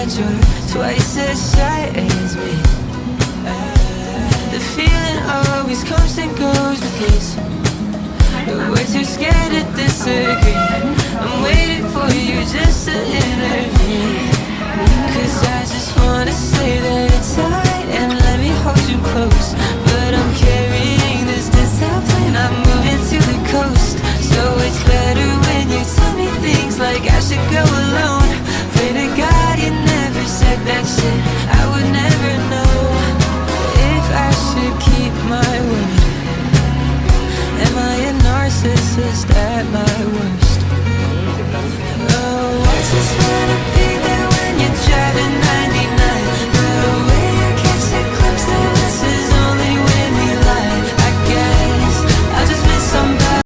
that you're twice as shy as me. The feeling always comes and goes with this, but we're too scared to disagree. I'm waiting for you just to intervene, 'cause I just wanna say that it's alright and let me hold you close. But I'm carrying this discipline, I'm moving to the coast. So it's better when you tell me things like I should go alone. Pray to God you never said that shit, I would never know if I should keep my word. Am I a narcissist at my